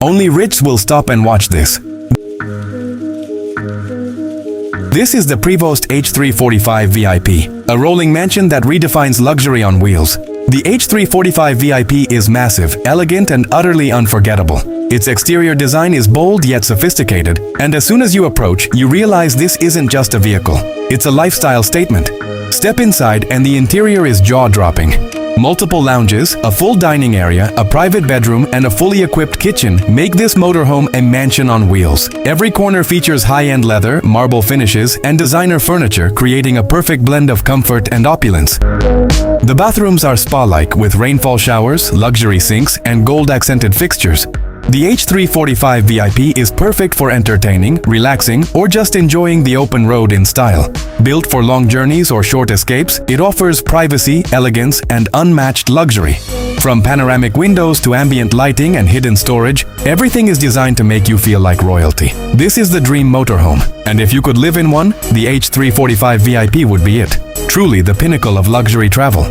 Only rich will stop and watch this. This is the Prevost H3-45 VIP, a rolling mansion that redefines luxury on wheels. The H3-45 VIP is massive, elegant, and utterly unforgettable. Its exterior design is bold yet sophisticated, and as soon as you approach, you realize this isn't just a vehicle. It's a lifestyle statement. Step inside and the interior is jaw-dropping. Multiple lounges, a full dining area, a private bedroom, and a fully equipped kitchen make this motorhome a mansion on wheels. Every corner features high-end leather, marble finishes, and designer furniture, creating a perfect blend of comfort and opulence. The bathrooms are spa-like with rainfall showers, luxury sinks, and gold-accented fixtures. The H3-45 VIP is perfect for entertaining, relaxing, or just enjoying the open road in style. Built for long journeys or short escapes, it offers privacy, elegance, and unmatched luxury. From panoramic windows to ambient lighting and hidden storage, everything is designed to make you feel like royalty. This is the dream motorhome, and if you could live in one, the H3-45 VIP would be it. Truly the pinnacle of luxury travel.